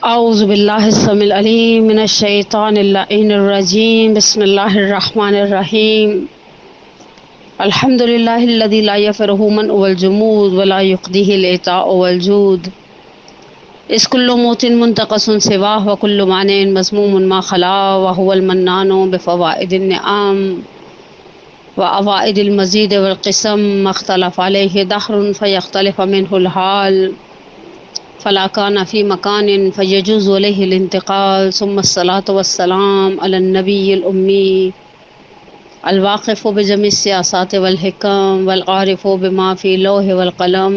اعوذ باللہ السمیع العلیم من الشیطان اللعین الرجیم بسم اللہ الرحمن الرحیم الحمد للہ الذی لا یفرح من والجمود ولا یقضیہ العطاء والجود اس کل موت منتقص سواہ وکل مانع مذموم ما خلا وهو المنان بفوائد النعام وأوائد المزید والقسم ما اختلف علیہ دہر فیختلف منہ الحال فلا كان في مكان فيجوز عليه الانتقال ثم الصلاة والسلام على النبي الأمي الواقف بجميع السياسات والحكم والعارف بما في اللوح والقلم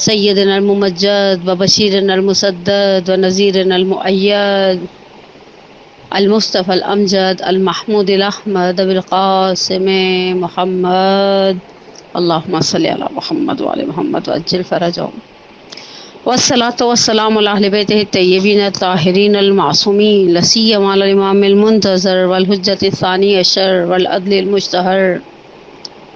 سيدنا الممجد وبشيرنا المسدد ونذيرنا المؤيد المصطفى الأمجد المحمود الأحمد بالقاسم محمد اللهم صل على محمد وعلى محمد وعجل فرجهم والصلاة والسلام على أهل بيته الطيبين الطاهرين المعصومين لا سيما على الإمام المنتظر والحجة الثاني عشر والعدل المشتهر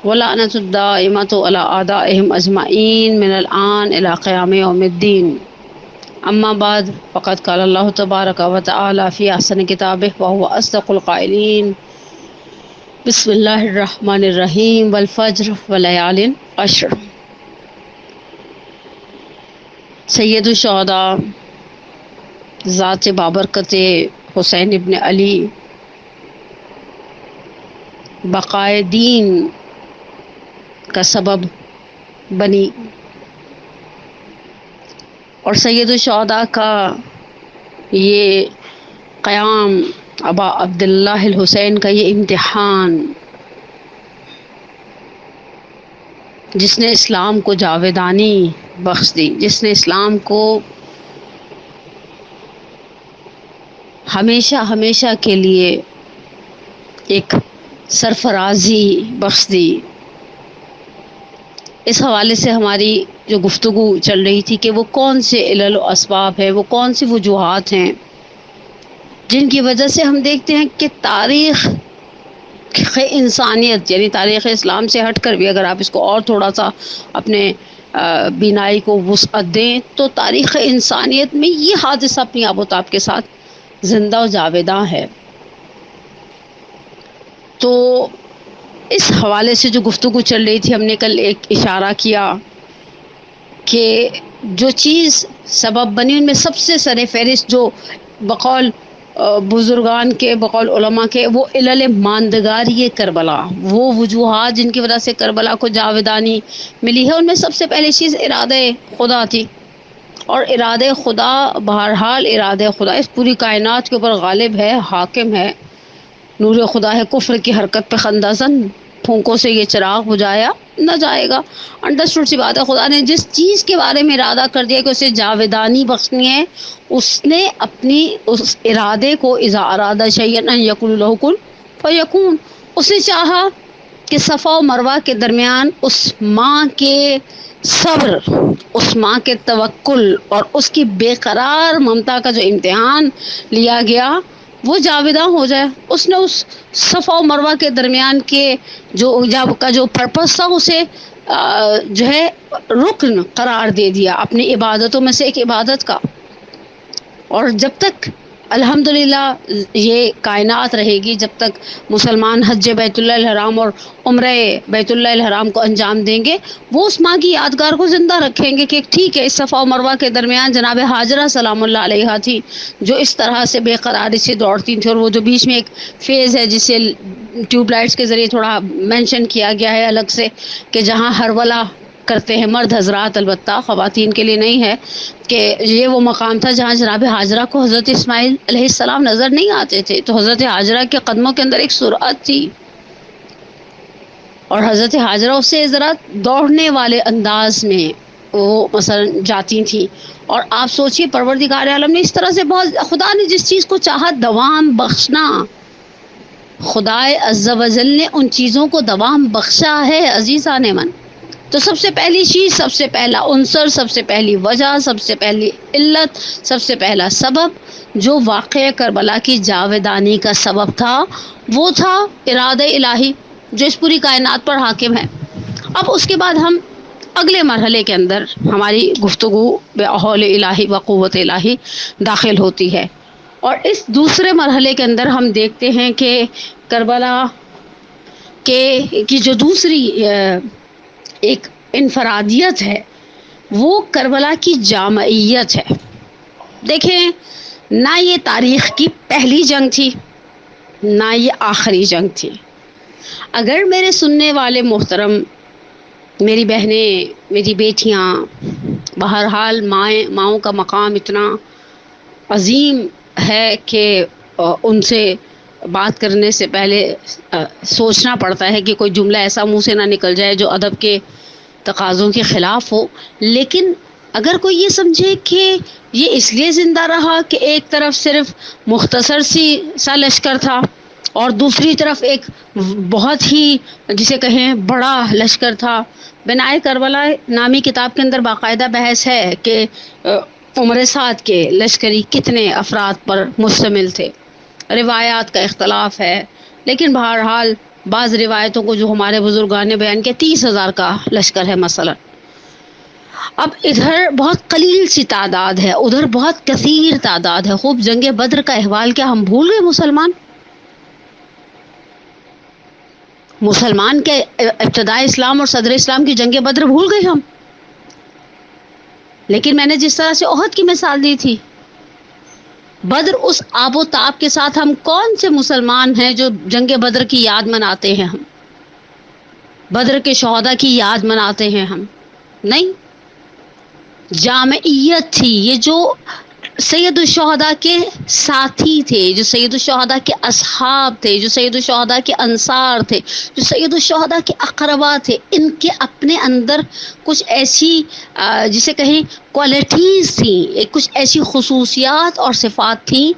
واللعنة الدائمة على أعدائهم أجمعين من الآن إلى قيام يوم الدين. أما بعد فقد قال الله تبارك وتعالى في أحسن كتابه وهو أصدق القائلين بسم الله الرحمن الرحيم والفجر وليال عشر. سید الشہداء ذات بابرکت حسین ابن علی بقائے دین کا سبب بنی اور سید الشہداء کا یہ قیام ابا عبداللہ الحسین کا یہ امتحان جس نے اسلام کو جاویدانی بخش دی، جس نے اسلام کو ہمیشہ ہمیشہ کے لیے ایک سرفرازی بخش دی. اس حوالے سے ہماری جو گفتگو چل رہی تھی کہ وہ کون سے علل و اسباب ہیں، وہ کون سی وجوہات ہیں جن کی وجہ سے ہم دیکھتے ہیں کہ تاریخ انسانیت یعنی تاریخ اسلام سے ہٹ کر بھی اگر آپ اس کو اور تھوڑا سا اپنے بینائی کو وسعت دیں تو تاریخ انسانیت میں یہ حادثہ اپنی آب و تاب کے ساتھ زندہ و جاویداں ہے. تو اس حوالے سے جو گفتگو چل رہی تھی ہم نے کل ایک اشارہ کیا کہ جو چیز سبب بنی ان میں سب سے سر فہرست جو بقول بزرگان کے بقول علماء کے وہ علل ماندگاری کربلا، وہ وجوہات جن کی وجہ سے کربلا کو جاویدانی ملی ہے، ان میں سب سے پہلی چیز ارادہ خدا تھی. اور ارادہ خدا بہرحال ارادہ خدا اس پوری کائنات کے اوپر غالب ہے، حاکم ہے. نور خدا ہے کفر کی حرکت پہ خندہ زن، پھونکوں سے یہ چراغ بجھایا نہ جائے گا. انڈرسٹوڈ سی بات ہے، خدا نے جس چیز کے بارے میں ارادہ کر دیا کہ اسے جاویدانی بخشنی ہے، اس نے اپنی اس ارادے کو اذا ارادہ شیئا ان یقول له کن فیکون، اس نے چاہا کہ صفا و مروہ کے درمیان اس ماں کے صبر، اس ماں کے توکل اور اس کی بے قرار ممتا کا جو امتحان لیا گیا وہ جاویداں ہو جائے. اس نے اس صفا و مروہ کے درمیان کے جو کا جو پرپس تھا اسے جو ہے رکن قرار دے دیا اپنی عبادتوں میں سے ایک عبادت کا. اور جب تک الحمدللہ یہ کائنات رہے گی، جب تک مسلمان حج بیت اللہ الحرام اور عمرہ بیت اللہ الحرام کو انجام دیں گے، وہ اس ماں کی یادگار کو زندہ رکھیں گے کہ ٹھیک ہے اس صفا و مروہ کے درمیان جناب ہاجرہ سلام اللہ علیہا تھی جو اس طرح سے بے قراری سے دوڑتی تھی، اور وہ جو بیچ میں ایک فیز ہے جسے ٹیوب لائٹس کے ذریعے تھوڑا مینشن کیا گیا ہے الگ سے کہ جہاں ہرولہ کرتے ہیں مرد حضرات، البتہ خواتین کے لیے نہیں ہے، کہ یہ وہ مقام تھا جہاں جناب ہاجرہ کو حضرت اسماعیل علیہ السلام نظر نہیں آتے تھے. تو حضرت ہاجرہ کے قدموں کے اندر ایک سرعت تھی اور حضرت ہاجرہ اس سے ذرا دوڑنے والے انداز میں وہ مثلا جاتی تھیں. اور آپ سوچئے پروردگار عالم نے اس طرح سے بہت، خدا نے جس چیز کو چاہا دوام بخشنا، خدا عز و جل نے ان چیزوں کو دوام بخشا ہے عزیزان من. تو سب سے پہلی چیز، سب سے پہلا عنصر، سب سے پہلی وجہ، سب سے پہلی علت، سب سے پہلا سبب جو واقعہ کربلا کی جاویدانی کا سبب تھا وہ تھا ارادہ الہی جو اس پوری کائنات پر حاکم ہے. اب اس کے بعد ہم اگلے مرحلے کے اندر ہماری گفتگو بحول الہی و قوت الہی داخل ہوتی ہے، اور اس دوسرے مرحلے کے اندر ہم دیکھتے ہیں کہ کربلا کی جو دوسری ایک انفرادیت ہے وہ کربلا کی جامعیت ہے۔ دیکھیں، نہ یہ تاریخ کی پہلی جنگ تھی، نہ یہ آخری جنگ تھی۔ اگر میرے سننے والے محترم، میری بہنیں، میری بیٹیاں، بہرحال ماؤں کا مقام اتنا عظیم ہے کہ ان سے بات کرنے سے پہلے سوچنا پڑتا ہے کہ کوئی جملہ ایسا منہ سے نہ نکل جائے جو ادب کے تقاضوں کے خلاف ہو۔ لیکن اگر کوئی یہ سمجھے کہ یہ اس لیے زندہ رہا کہ ایک طرف صرف مختصر سا لشکر تھا اور دوسری طرف ایک بہت ہی جسے کہیں بڑا لشکر تھا، بنائے کربلا نامی کتاب کے اندر باقاعدہ بحث ہے کہ عمر سعد کے لشکری کتنے افراد پر مشتمل تھے، روایات کا اختلاف ہے، لیکن بہرحال بعض روایتوں کو جو ہمارے بزرگان نے بیان کیا 30,000 کا لشکر ہے مثلا۔ اب ادھر بہت قلیل سی تعداد ہے، ادھر بہت کثیر تعداد ہے۔ خوب جنگ بدر کا احوال کیا ہم بھول گئے؟ مسلمان کے ابتداء اسلام اور صدر اسلام کی جنگ بدر بھول گئے ہم؟ لیکن میں نے جس طرح سے احد کی مثال دی تھی، بدر اس آب و تاب کے ساتھ ہم کون سے مسلمان ہیں جو جنگ بدر کی یاد مناتے ہیں؟ ہم بدر کے شہداء کی یاد مناتے ہیں؟ ہم نہیں۔ جامعیت تھی، یہ جو سید الشہداء کے ساتھی تھے، جو سید الشہداء کے اصحاب تھے، جو سید الشہداء کے انصار تھے، جو سید الشہداء کے اقربا تھے، ان کے اپنے اندر کچھ ایسی جسے کہیں کوالٹیز تھیں، کچھ ایسی خصوصیات اور صفات تھیں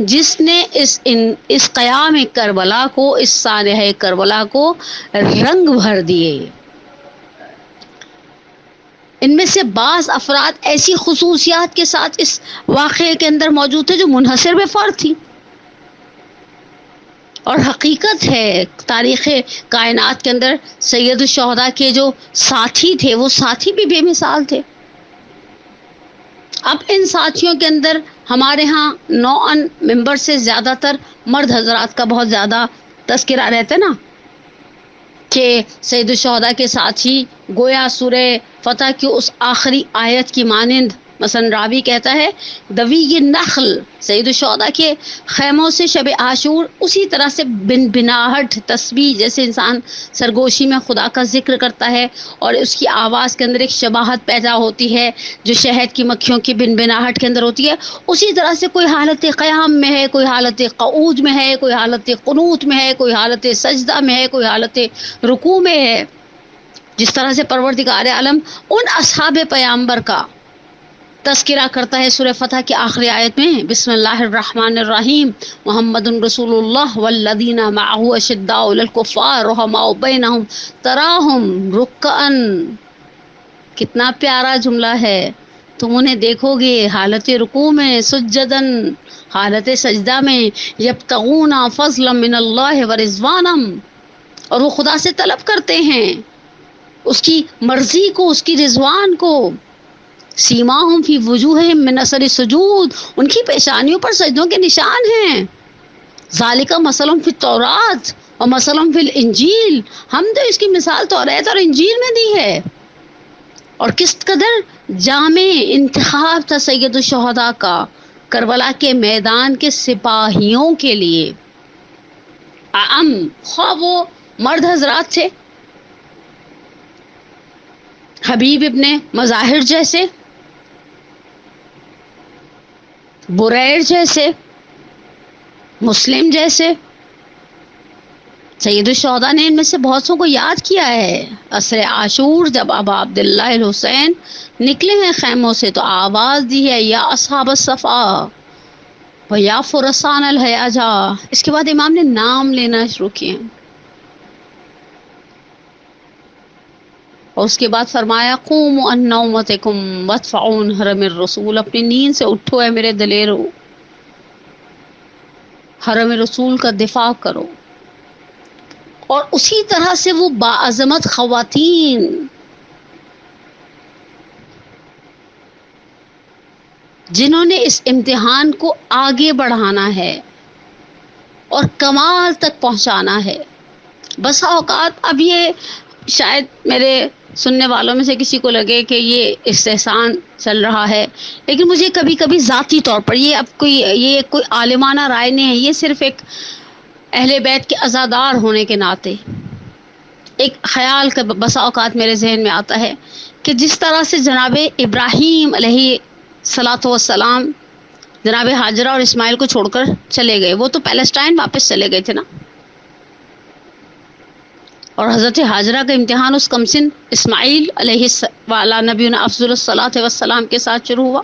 جس نے اس قیام کربلا کو، اس سانحہ کربلا کو رنگ بھر دیے۔ ان میں سے بعض افراد ایسی خصوصیات کے ساتھ اس واقعے کے اندر موجود تھے جو منحصر بے فرد تھی، اور حقیقت ہے تاریخ کائنات کے اندر سید الشہداء کے جو ساتھی تھے وہ ساتھی بھی بے مثال تھے۔ اب ان ساتھیوں کے اندر ہمارے ہاں نوعاً ممبر سے زیادہ تر مرد حضرات کا بہت زیادہ تذکرہ رہتا ہے نا، کہ سید الشہداء کے ساتھی گویا سورہ فتح کی اس آخری آیت کی مانند، مثلا راوی کہتا ہے دوی النخل، سید الشہداء کے خیموں سے شب عاشور اسی طرح سے بن بناہٹ تسبیح جیسے انسان سرگوشی میں خدا کا ذکر کرتا ہے اور اس کی آواز کے اندر ایک شباہت پیدا ہوتی ہے جو شہد کی مکھیوں کی بن بناہٹ کے اندر ہوتی ہے، اسی طرح سے کوئی حالت قیام میں ہے، کوئی حالت قعود میں ہے، کوئی حالت قنوت میں ہے، کوئی حالت سجدہ میں ہے، کوئی حالت رکوع میں ہے۔ جس طرح سے پروردگار عالم ان اصحاب پیامبر کا تذکرہ کرتا ہے سورہ فتح کی آخری آیت میں، بسم اللہ الرحمن الرحیم، محمد رسول اللہ والذین معہ اشداء علی الکفار رحماء بینہم تراہم رکعا۔ کتنا پیارا جملہ ہے، تم انہیں دیکھو گے حالت رکوع میں، سجدن حالت سجدہ میں، یبتغون فضلا من اللہ ورضوانا، اور وہ خدا سے طلب کرتے ہیں اس کی مرضی کو، اس کی رضوان کو۔ سیماہم فی وجوہہم من اثر السجود، ان کی پیشانیوں پر سجدوں کے نشان ہیں۔ ذالک مثلہم فی التوراۃ و مثلہم فی الانجیل، ہم تو اس کی مثال توریت اور انجیل میں دی ہے۔ اور کس قدر جامع انتخاب تھا سید الشہداء کا کربلا کے میدان کے سپاہیوں کے لیے۔ خواہ وہ مرد حضرات تھے، حبیب ابن مظاہر جیسے، بریر جیسے، مسلم جیسے، سید الشہداء نے ان میں سے بہت سو کو یاد کیا ہے۔ عصر عاشور جب ابا عبداللہ الحسین نکلے ہیں خیموں سے تو آواز دی ہے یا اصحاب الصفا و یا فرسان الحیاجا، اس کے بعد امام نے نام لینا شروع کیے، اور اس کے بعد فرمایا قوموا عن نومتکم وادفعوا عن حرم الرسول، اپنی نیند سے اٹھو اے میرے دلیرو، حرم رسول کا دفاع کرو۔ اور اسی طرح سے وہ باعظمت خواتین جنہوں نے اس امتحان کو آگے بڑھانا ہے اور کمال تک پہنچانا ہے. بسا اوقات اب یہ شاید میرے سننے والوں میں سے کسی کو لگے کہ یہ استحسان چل رہا ہے، لیکن مجھے کبھی کبھی ذاتی طور پر یہ کوئی عالمانہ رائے نہیں ہے، یہ صرف ایک اہل بیت کے عزادار ہونے کے ناطے ایک خیال کا بسا اوقات میرے ذہن میں آتا ہے کہ جس طرح سے جناب ابراہیم علیہ صلاۃ والسلام جناب ہاجرہ اور اسماعیل کو چھوڑ کر چلے گئے، وہ تو پیلسٹائن واپس چلے گئے تھے نا، اور حضرت ہاجرہ کا امتحان اس کمسن اسماعیل علیہ وعلی نبینا افضل الصلاۃ والسلام کے ساتھ شروع ہوا.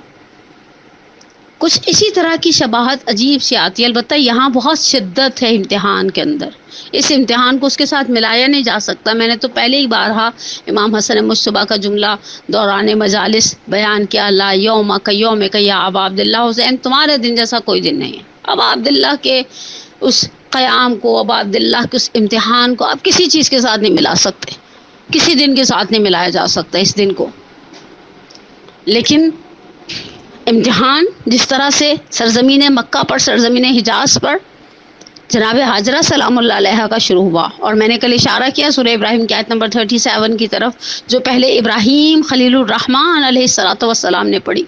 کچھ اسی طرح کی شباہت عجیب سی آتی ہے، البتہ یہاں بہت شدت ہے امتحان کے اندر، اس امتحان کو اس کے ساتھ ملایا نہیں جا سکتا. میں نے تو پہلے ہی بارہا امام حسن مجتبیٰ کا جملہ دوران مجالس بیان کیا، لا یوم کیوم یا ابا عبداللہ حسین، تمہارے دن جیسا کوئی دن نہیں ہے. ابا عبداللہ کے اس قیام کو، ابا عبداللہ کے اس امتحان کو آپ کسی چیز کے ساتھ نہیں ملا سکتے، کسی دن کے ساتھ نہیں ملایا جا سکتا اس دن کو. لیکن امتحان جس طرح سے سرزمین مکہ پر، سرزمین حجاز پر جناب ہاجرہ سلام اللہ علیہ کا شروع ہوا، اور میں نے کل اشارہ کیا سورہ ابراہیم کی آیت نمبر 37 کی طرف، جو پہلے ابراہیم خلیل الرحمن علیہ الصلوۃ والسلام نے پڑھی،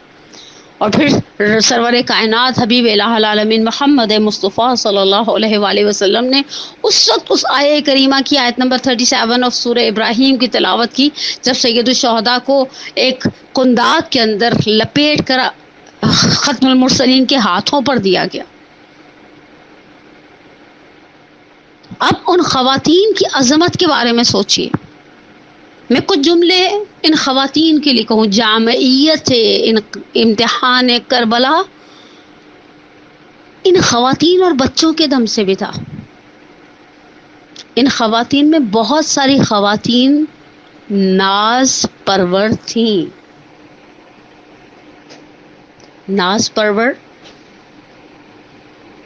اور پھر سرور کائنات حبیب الہ العالمین محمد مصطفیٰ صلی اللہ علیہ وآلہ وسلم نے اس وقت اس آیہ کریمہ کی آیت نمبر 37 آف سورہ ابراہیم کی تلاوت کی، جب سید الشہداء کو ایک قنداق کے اندر لپیٹ کر ختم المرسلین کے ہاتھوں پر دیا گیا. اب ان خواتین کی عظمت کے بارے میں سوچئے. میں کچھ جملے ان خواتین کے لیے کہوں. جامعیت امتحان کربلا ان خواتین اور بچوں کے دم سے بھی تھا. ان خواتین میں بہت ساری خواتین ناز پرور تھیں. ناز پرور.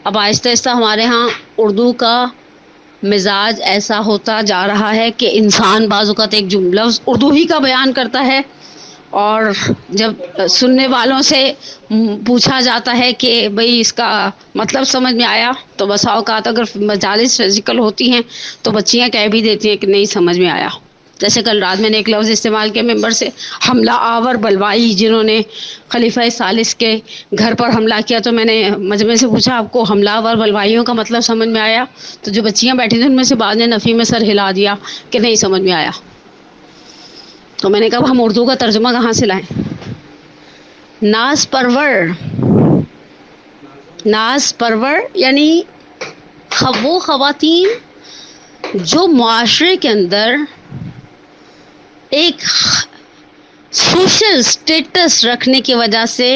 اب آہستہ آہستہ ہمارے ہاں اردو کا مزاج ایسا ہوتا جا رہا ہے کہ انسان بعض اوقات ایک لفظ اردو ہی کا بیان کرتا ہے، اور جب سننے والوں سے پوچھا جاتا ہے کہ بھئی اس کا مطلب سمجھ میں آیا، تو بسا اوقات اگر مجالس فزیکل ہوتی ہیں تو بچیاں کہہ بھی دیتی ہیں کہ نہیں سمجھ میں آیا. جیسے کل رات میں نے ایک لفظ استعمال کیا ممبر سے، حملہ آور بلوائی، جنہوں نے خلیفہ ثالث کے گھر پر حملہ کیا. تو میں نے مجمع سے پوچھا آپ کو حملہ آور بلوائیوں کا مطلب سمجھ میں آیا؟ تو جو بچیاں بیٹھی تھیں ان میں سے بعض نے نفی میں سر ہلا دیا کہ نہیں سمجھ میں آیا. تو میں نے کہا ہم اردو کا ترجمہ کہاں سے لائیں؟ ناز پرور. ناز پرور یعنی وہ خواتین جو معاشرے کے اندر ایک سوشل سٹیٹس رکھنے کی وجہ سے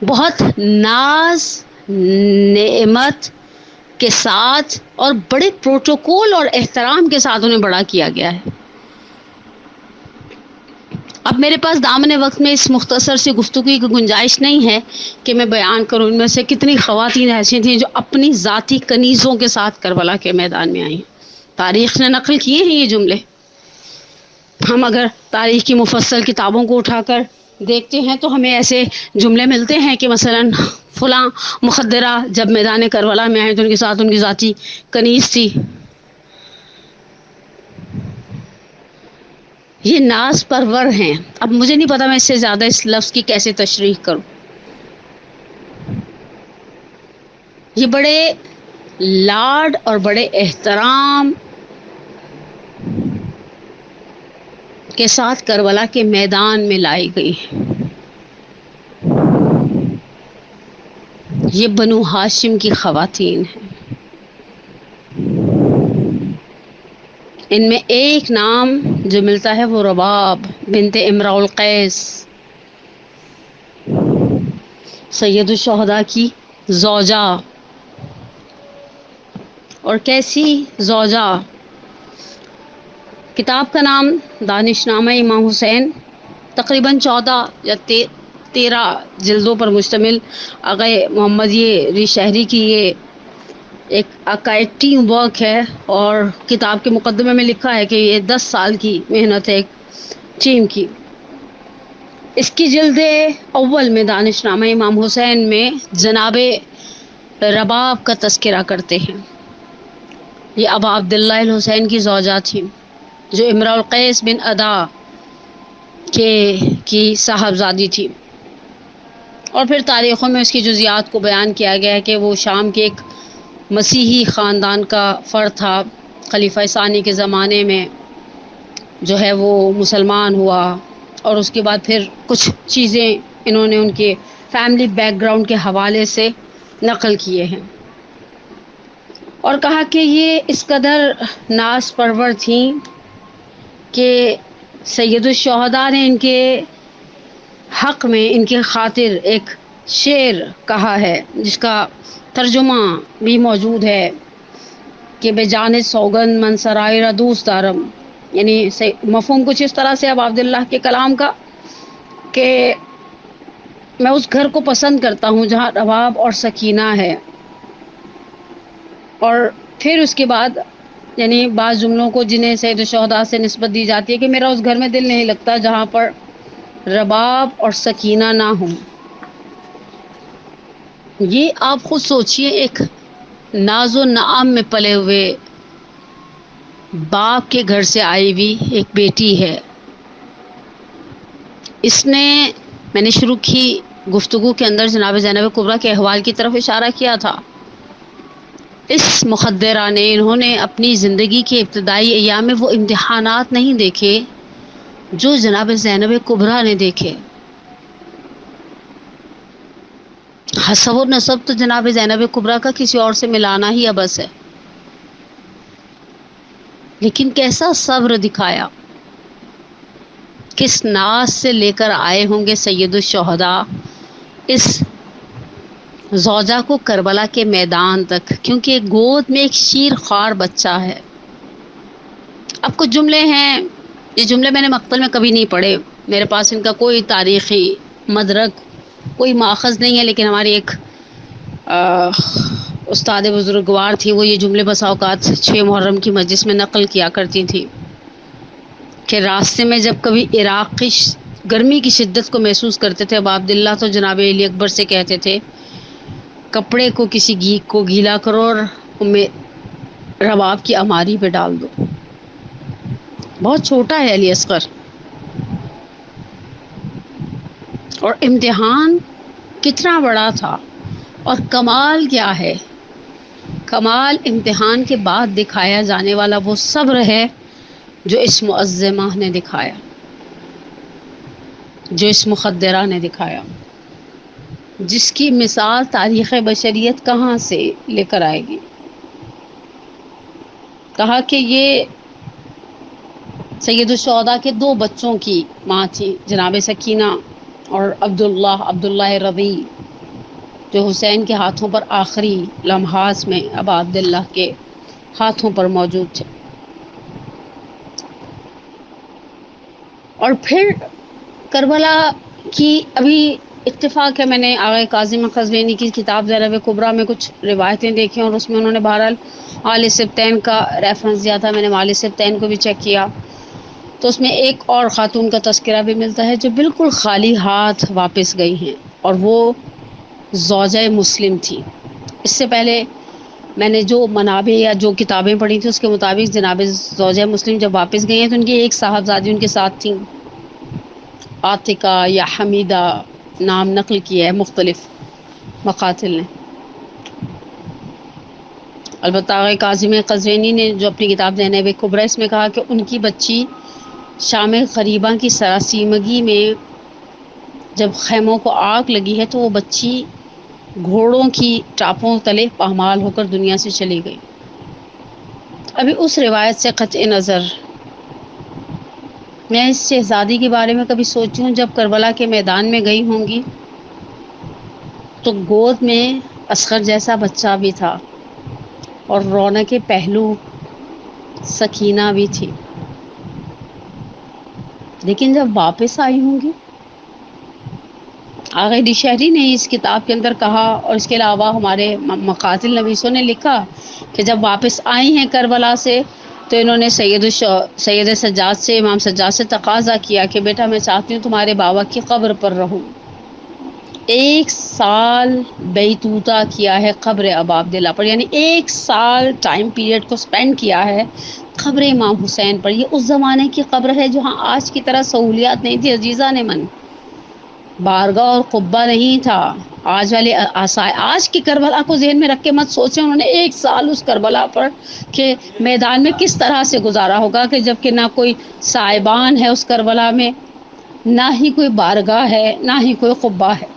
بہت ناز نعمت کے ساتھ اور بڑے پروٹوکول اور احترام کے ساتھ انہیں بڑا کیا گیا ہے. اب میرے پاس دامن وقت میں اس مختصر سی گفتگو کی گنجائش نہیں ہے کہ میں بیان کروں ان میں سے کتنی خواتین ایسی تھیں جو اپنی ذاتی کنیزوں کے ساتھ کربلا کے میدان میں آئیں. تاریخ نے نقل کیے ہیں یہ جملے. ہم اگر تاریخ کی مفصل کتابوں کو اٹھا کر دیکھتے ہیں تو ہمیں ایسے جملے ملتے ہیں کہ مثلا فلاں مخدرہ جب میدان کربلا میں آئے تو ان کے ساتھ ان کی ذاتی کنیز تھی. یہ ناز پرور ہیں. اب مجھے نہیں پتا میں اس سے زیادہ اس لفظ کی کیسے تشریح کروں. یہ بڑے لاڈ اور بڑے احترام کے ساتھ کربلا کے میدان میں لائی گئی. یہ بنو ہاشم کی خواتین ہیں. ان میں ایک نام جو ملتا ہے وہ رباب بنت امراء القیس، سید الشہداء کی زوجہ. اور کیسی زوجہ! کتاب کا نام دانش نامہ امام حسین، تقریباً 14 یا 13 جلدوں پر مشتمل آقا محمد ری شہری کی یہ ایک عقائد ٹیم ورک ہے. اور کتاب کے مقدمے میں لکھا ہے کہ یہ 10 سال کی محنت ہے ایک ٹیم کی. اس کی جلد اول میں دانش نامہ امام حسین میں جناب رباب کا تذکرہ کرتے ہیں. یہ ابا عبداللہ الحسین کی زوجہ تھی جو امراء القیس بن ادا کی صاحبزادی تھی. اور پھر تاریخوں میں اس کی جزیات کو بیان کیا گیا ہے کہ وہ شام کے ایک مسیحی خاندان کا فرد تھا. خلیفہ ثانی کے زمانے میں جو ہے وہ مسلمان ہوا، اور اس کے بعد پھر کچھ چیزیں انہوں نے ان کے فیملی بیک گراؤنڈ کے حوالے سے نقل کیے ہیں، اور کہا کہ یہ اس قدر ناز پرور تھیں کہ سید الشہداء نے ان کے حق میں ان کی خاطر ایک شعر کہا ہے جس کا ترجمہ بھی موجود ہے کہ بے جان سوگند من سرائے را دوست دارم. یعنی مفہوم کچھ اس طرح سے اب عبداللہ کے کلام کا کہ میں اس گھر کو پسند کرتا ہوں جہاں رباب اور سکینہ ہے. اور پھر اس کے بعد یعنی بعض جملوں کو جنہیں سید الشہداء سے نسبت دی جاتی ہے کہ میرا اس گھر میں دل نہیں لگتا جہاں پر رباب اور سکینہ نہ ہوں. یہ آپ خود سوچئے، ایک ناز و نعام میں پلے ہوئے باپ کے گھر سے آئی ہوئی ایک بیٹی ہے. اس نے، میں نے شروع کی گفتگو کے اندر جناب زینب کبریٰ کے احوال کی طرف اشارہ کیا تھا. اس مخدرہ نے، انہوں نے اپنی زندگی کے ابتدائی ایام میں وہ امتحانات نہیں دیکھے جو جناب زینب کبریٰ نے دیکھے. حسب و نسب تو جناب زینب کبریٰ کا کسی اور سے ملانا ہی ابس ہے، لیکن کیسا صبر دکھایا. کس ناز سے لے کر آئے ہوں گے سید الشہداء اس زوجہ کو کربلا کے میدان تک، کیونکہ گود میں ایک شیر خوار بچہ ہے. اب کچھ جملے ہیں، یہ جملے میں نے مقتل میں کبھی نہیں پڑھے، میرے پاس ان کا کوئی تاریخی مدرک، کوئی ماخذ نہیں ہے، لیکن ہماری ایک استاد بزرگوار تھی، وہ یہ جملے بسا اوقات 6 محرم کی مجلس میں نقل کیا کرتی تھی کہ راستے میں جب کبھی عراق کی گرمی کی شدت کو محسوس کرتے تھے ابا عبداللہ تو جناب علی اکبر سے کہتے تھے کپڑے کو کسی کو گیلا کرو اور رباب کی اماری پہ ڈال دو. بہت چھوٹا ہے علی اصغر، اور امتحان کتنا بڑا تھا. اور کمال کیا ہے، کمال امتحان کے بعد دکھایا جانے والا وہ صبر ہے جو اس معظمہ نے دکھایا، جو اس مخدرہ نے دکھایا، جس کی مثال تاریخ بشریت کہاں سے لے کر آئے گی. کہا کہ یہ سید الشہداء کے 2 بچوں کی ماں تھی، جناب سکینہ اور عبداللہ رضی، جو حسین کے ہاتھوں پر آخری لمحات میں ابا عبداللہ کے ہاتھوں پر موجود تھے. اور پھر کربلا کی ابھی اتفاق ہے، میں نے آغا کاظم قزوینی کی کتاب زینب کبریٰ میں کچھ روایتیں دیکھی اور اس میں انہوں نے بہرحال آل سبتین کا ریفرنس دیا تھا. میں نے آل سبتین کو بھی چیک کیا تو اس میں ایک اور خاتون کا تذکرہ بھی ملتا ہے جو بالکل خالی ہاتھ واپس گئی ہیں، اور وہ زوجہ مسلم تھی. اس سے پہلے میں نے جو منابع یا جو کتابیں پڑھی تھیں اس کے مطابق جناب زوجہ مسلم جب واپس گئی ہیں تو ان کی ایک صاحبزادی ان کے ساتھ تھیں، عاتقہ یا حمیدہ نام نقل کیا ہے مختلف مقاتل نے. البتہ آغا کاظم قزوینی نے جو اپنی کتاب زینب کبریٰ اس میں کہا کہ ان کی بچی شام غریبہ کی سراسیمگی میں جب خیموں کو آگ لگی ہے تو وہ بچی گھوڑوں کی ٹاپوں تلے پامال ہو کر دنیا سے چلی گئی. ابھی اس روایت سے قطع نظر میں اس شہزادی کے بارے میں کبھی سوچی ہوں جب کربلا کے میدان میں گئی ہوں گی تو گود میں اصغر جیسا بچہ بھی تھا اور رونق کے پہلو سکینہ بھی تھی، لیکن جب واپس آئی ہوں گی. آغا شہری نے اس کتاب کے اندر کہا، اور اس کے علاوہ ہمارے مقاتل نویسوں نے لکھا کہ جب واپس آئی ہیں کربلا سے تو انہوں نے سید سجاد سے، امام سجاد سے تقاضا کیا کہ بیٹا میں چاہتی ہوں تمہارے بابا کی قبر پر رہوں۔ 1 سال بیتوتا کیا ہے قبر ابا عبداللہ پر، یعنی 1 سال ٹائم پیریڈ کو سپینڈ کیا ہے قبر امام حسین پر۔ یہ اس زمانے کی قبر ہے جہاں آج کی طرح سہولیات نہیں تھی عزیزان من، بارگاہ اور قبہ نہیں تھا، آج کی کربلا کو ذہن میں رکھ کے مت سوچیں انہوں نے 1 سال اس کربلا پر کہ میدان میں کس طرح سے گزارا ہوگا، کہ جبکہ نہ کوئی سائبان ہے اس کربلا میں، نہ ہی کوئی بارگاہ ہے، نہ ہی کوئی قبہ ہے۔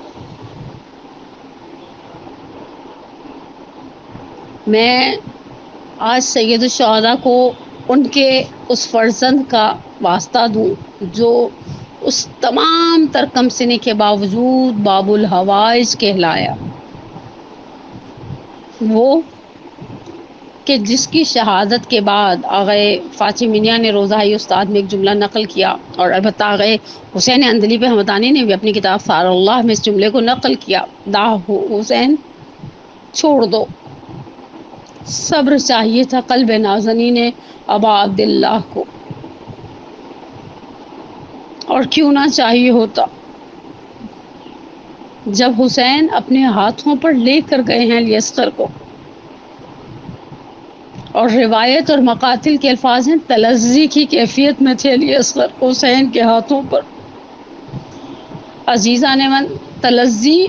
میں آج سید الشہداء کو ان کے اس فرزند کا واسطہ دوں جو اس تمام تر کمسنی کے باوجود باب الحوائج کہلایا، وہ کہ جس کی شہادت کے بعد آغائے فاطمیہ نے روضہ استاد میں ایک جملہ نقل کیا، اور البتہ آغائے حسین اندلی پہ حمدانی نے بھی اپنی کتاب ثار اللہ میں اس جملے کو نقل کیا، دا حسین چھوڑ دو، صبر چاہیے تھا قلب نازنین ابا عبداللہ کو، اور کیوں نہ چاہیے ہوتا جب حسین اپنے ہاتھوں پر لے کر گئے ہیں علی اصغر کو، اور روایت اور مقاتل کے الفاظ ہیں تلذی کی کیفیت میں تھے علی اصغر حسین کے ہاتھوں پر۔ عزیزان من، تلذی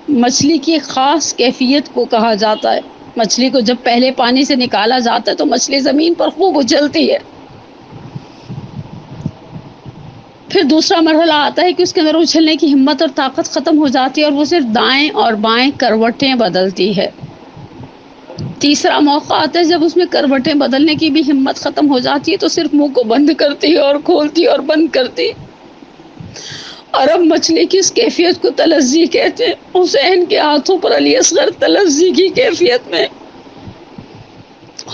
مچھلی کی خاص کیفیت کو کہا جاتا ہے۔ مچھلی کو جب پہلے پانی سے نکالا جاتا ہے تو مچھلی زمین پر خوب اچھلتی ہے، پھر دوسرا مرحلہ آتا ہے کہ اس کے اندر اچھلنے کی ہمت اور طاقت ختم ہو جاتی ہے اور وہ صرف دائیں اور بائیں کروٹیں بدلتی ہے۔ تیسرا موقع آتا ہے جب اس میں کروٹیں بدلنے کی بھی ہمت ختم ہو جاتی ہے تو صرف منہ کو بند کرتی ہے اور کھولتی اور بند کرتی۔ اور اب مچھلی کی اس کیفیت کو تلذی کہتے ہیں۔ حسین کے ہاتھوں پر علی اصغر تلذی کی کیفیت میں،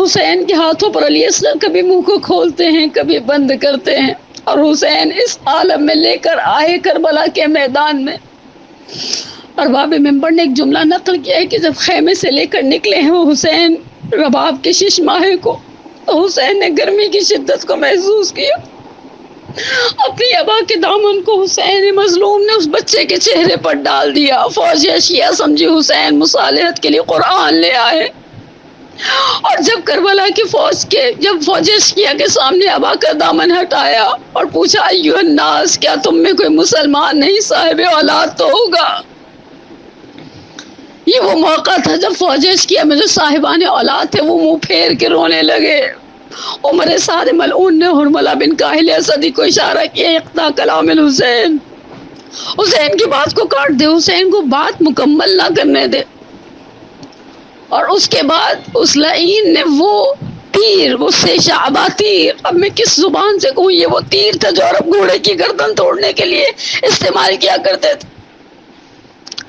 حسین کے ہاتھوں پر علی اصغر کبھی منہ کو کھولتے ہیں کبھی بند کرتے ہیں، اور حسین اس عالم میں لے کر آئے کربلا کے میدان میں۔ اور باب منبر نے ایک جملہ نقل کیا ہے کہ جب خیمے سے لے کر نکلے ہیں وہ حسین رباب کے 6 ماہے کو، تو حسین نے گرمی کی شدت کو محسوس کیا۔ اپنی ابا کے دامن کو حسین مظلوم نے اس بچے کے چہرے پر ڈال دیا۔ فوج اشیاء سمجھی حسین مصالحت کے لیے قرآن لے آئے، اور جب کربلا کی جب فوج اشیاء کے سامنے ابا کا دامن ہٹایا اور پوچھا ایھا الناس، کیا تم میں کوئی مسلمان نہیں صاحب اولاد تو ہوگا؟ یہ وہ موقع تھا جب فوج اشیاء میں جو صاحبان اولاد تھے وہ منہ پھیر کے رونے لگے۔ عمر سعد ملعون نے حرملہ بن کاہل اسدی کو اشارہ کیا، اقطع کلام الحسین، حسین کی بات کو کاٹ دے، حسین کو بات مکمل نہ کرنے دے۔ اور اس کے بعد اس لعین نے وہ تیر، وہ شعبہ تیر، اب میں کس زبان سے کہوں، یہ وہ تیر تھا جو عرب گھوڑے کی گردن توڑنے کے لیے استعمال کیا کرتے تھے،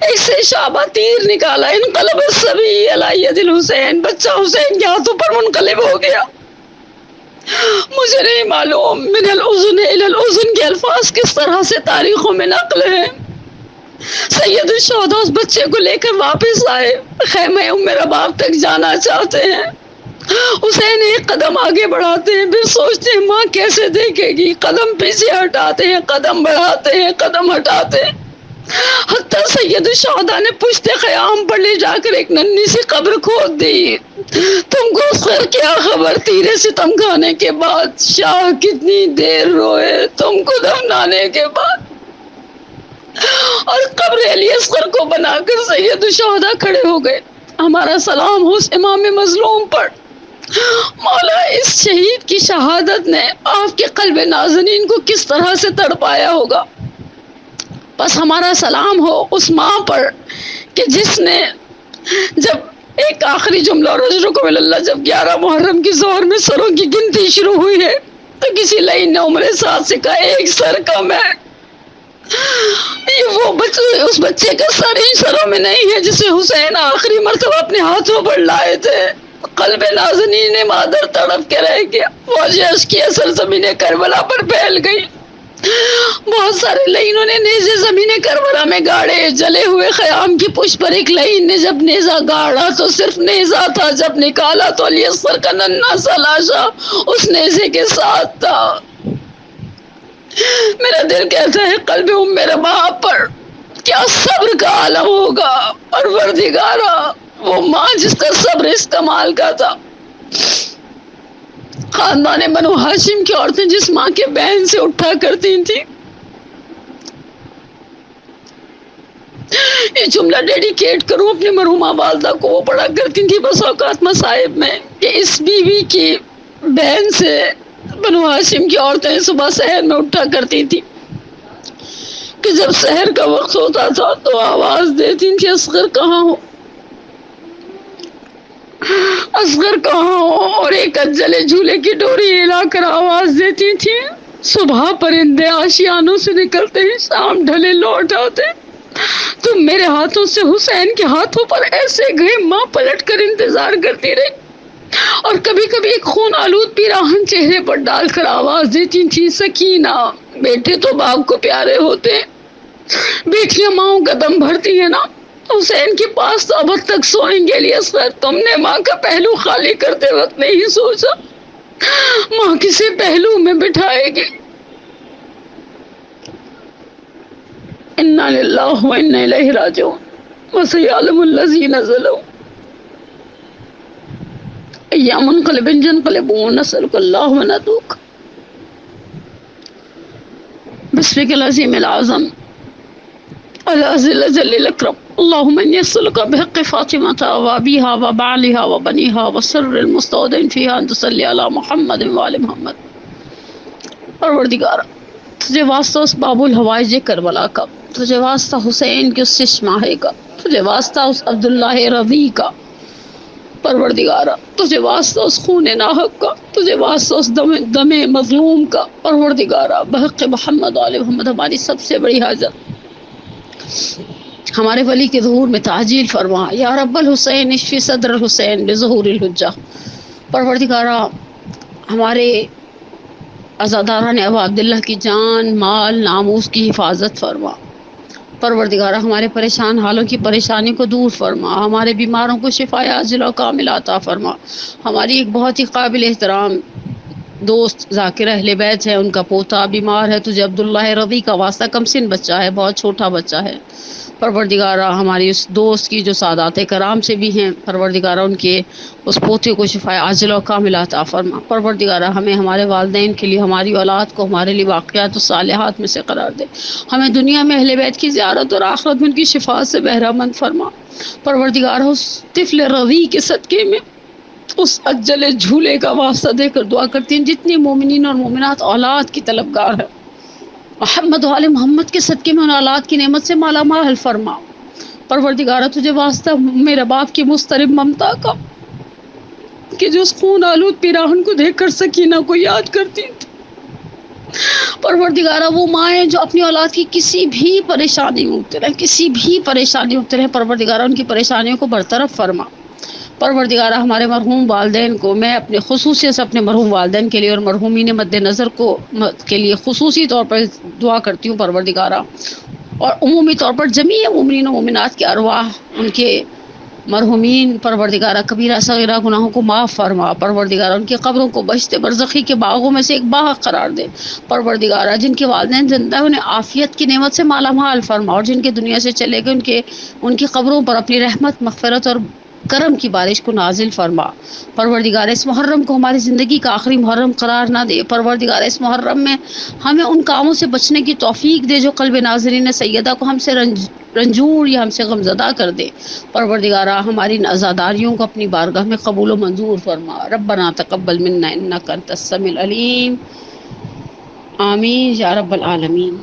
ایک شعبہ تیر نکالا، انقلب الصبی علی ید الحسین، بچہ حسین کے ہاتھوں پر منقلب ہو گیا۔ مجھے نہیں معلوم من الاذن الی الاذن کے الفاظ کس طرح سے تاریخوں میں نقل ہیں۔ سید الشہداء اس بچے کو لے کر واپس آئے، خیمہ ام رباب تک جانا چاہتے ہیں۔ حسین ایک قدم آگے بڑھاتے ہیں، پھر سوچتے ہیں ماں کیسے دیکھے گی، قدم پیچھے ہٹاتے ہیں، قدم بڑھاتے ہیں، قدم ہٹاتے ہیں، حتیٰ سید الشہداء نے پشت خیام پر لے جا کر ایک ننھی سی قبر کھود دی۔ تم کو خیر کیا خبر، تیرے ستم کھانے کے بعد شاہ کتنی دیر روئے تم کو دفنانے کے بعد۔ اور قبر علی اصغر کو بنا کر سید الشہداء کھڑے ہو گئے۔ ہمارا سلام ہو اس امام مظلوم پر، مولا اس شہید کی شہادت نے آپ کے قلب نازنین کو کس طرح سے تڑپایا ہوگا۔ بس ہمارا سلام ہو اس ماں پر کہ جس نے جب ایک آخری جملہ رجلکم اللہ، جب 11 محرم کی ظہر میں سروں کی گنتی شروع ہوئی ہے تو کسی لعین نے عمر سعد سے کہا 1 سر کم ہے۔ یہ وہ اس بچے کا سر ہی سروں میں نہیں ہے جسے حسین آخری مرتبہ اپنے ہاتھوں پر لائے تھے۔ قلب نازنین مادر تڑپ کے رہ گیا، فوج اشکیہ سرزمین کربلا پر پھیل گئی۔ بہت سارے لائنوں نے نیزے زمین کربلا میں گاڑے، جلے ہوئے خیام کی پشت پر ایک لائن نے جب نیزہ گاڑا تو صرف نیزہ تھا، جب نکالا تو علی اصغر کا ننھا سا لاشا اس نیزے کے ساتھ تھا۔ میرا دل کہتا ہے قلب میرے باپ پر کیا صبر کا عالم ہوگا، پروردگارا وہ ماں جس کا صبر اس کمال کا تھا۔ خاندان بنو ہاشم کی عورتیں جس ماں کے بہن سے اٹھا کرتی تھیں، یہ جملہ ڈیڈیکیٹ کروں اپنی مرحومہ والدہ کو، وہ پڑھا کرتی تھی بس اوقات مصائب میں کہ اس بیوی کی بہن سے بنو ہاشم کی عورتیں صبح سحر میں اٹھا کرتی تھی کہ جب سحر کا وقت ہوتا تھا تو آواز دیتی تھی اصغر کہاں ہو، اصغر کہاں ہو، اور ایک جلے جھولے کی ڈوری ہلا کر آواز دیتی تھی صبح پرندے آشیانوں سے نکلتے ہیں، شام ڈھلے لوٹ آتے، تم میرے ہاتھوں سے حسین کے ہاتھوں پر ایسے گئے۔ ماں پلٹ کر انتظار کرتی رہی اور کبھی کبھی ایک خون آلود پیراہن چہرے پر ڈال کر آواز دیتی تھی سکینہ، بیٹے تو باپ کو پیارے ہوتے ہیں، بیٹیاں ماؤں کا دم بھرتی ہیں نا، حسین کے پاس تو اب تک سوئیں گے۔ لیے اصغر تم نے ماں کا پہلو خالی کرتے وقت نہیں سوچا ماں کسی پہلو میں بٹھائے گی۔ انا للہ و انا الیہ راجعون وسیعلم الذین ظلموا یا منقلب ينقلبون نسألك اللہ وندعوک بسمک العظیم العظم العزیز الجلیل الاکرم اللهم انی اسألک بحق فاطمة وابیها وبعلها وبنیها وسر المستودع فیها ان تصلی علی محمد وآل محمد۔ پروردگارا تجھے واسطہ اس باب الحوائج کربلا کا، تجھے واسطہ حسین کے اس چشماہے کا، تجھے واسطہ اس عبداللہ رضی کا، پروردگارا تجھے واسطہ اس خون ناحق کا، تجھے واسطہ اس دم مظلوم کا، پروردگارا بحق محمد آل محمد ہماری سب سے بڑی حاجت ہمارے ولی کے ظہور میں تعجیل فرما یا رب الحسین اشفی صدر الحسین بظہور الحجہ۔ پروردگارا ہمارے عزاداران ابا عبداللہ کی جان مال ناموس کی حفاظت فرما، پروردگارہ ہمارے پریشان حالوں کی پریشانی کو دور فرما، ہمارے بیماروں کو شفا عاجلہ و کاملہ عطا فرما۔ ہماری ایک بہت ہی قابل احترام دوست ذاکر اہل بیت ہے، ان کا پوتا بیمار ہے، تجھے عبداللہ رضی کا واسطہ کم سن بچہ ہے، بہت چھوٹا بچہ ہے، پروردگارہ ہماری اس دوست کی جو سادات کرام سے بھی ہیں، پروردگارہ ان کے اس پوتے کو شفا عاجلہ و کاملہ عطا فرما۔ پروردگارہ ہمیں ہمارے والدین کے لیے، ہماری اولاد کو ہمارے لیے واقعات و صالحات میں سے قرار دے، ہمیں دنیا میں اہل بیت کی زیارت اور آخرت میں ان کی شفاعت سے بہرہ مند فرما۔ پروردگارہ اس طفل رضی کے صدقے میں اس اجل جھولے کا واسطہ دے کر دعا کرتی ہیں جتنی مومنین اور مومنات اولاد کی طلبگار ہے، محمد و آل محمد کے صدقے میں ان اولاد کی نعمت سے مالا مال فرما۔ پروردگارہ تجھے واسطہ میرے باپ کی مضطرب ممتا کا کہ جو اس خون آلود پیراہن کو دیکھ کر سکینہ کو یاد کرتی تھی، پروردگارہ وہ مائیں جو اپنی اولاد کی کسی بھی پریشانی میں مبتلا ہیں، کسی بھی پریشانی میں مبتلا ہیں، پروردگارہ ان کی پریشانیوں کو برطرف فرما۔ پروردگارہ ہمارے مرحوم والدین کو، میں اپنے خصوصیت سے اپنے مرحوم والدین کے لیے اور مرحومین مد نظر کے لیے خصوصی طور پر دعا کرتی ہوں پروردگارہ، اور عمومی طور پر جمیع مومنین و مومنات کے ارواح ان کے مرحومین پروردگارہ کبیرہ صغیرہ گناہوں کو معاف فرما، پروردگارہ ان کی قبروں کو بہشت برزخی کے باغوں میں سے ایک باغ قرار دے، پروردگارہ جن کے والدین زندہ انہیں عافیت کی نعمت سے مالا مال فرما، اور جن کے دنیا سے چلے گئے ان کی قبروں پر اپنی رحمت مغفرت اور کرم کی بارش کو نازل فرما۔ پروردگار اس محرم کو ہماری زندگی کا آخری محرم قرار نہ دے، پروردگار اس محرم میں ہمیں ان کاموں سے بچنے کی توفیق دے جو قلب ناظرین سیدہ کو ہم سے رنجور یا ہم سے غمزدہ کر دے، پروردگارہ ہماری عزاداریوں کو اپنی بارگاہ میں قبول و منظور فرما۔ ربنا تقبل منا انک انت السمیع العلیم، آمین یا رب العالمین۔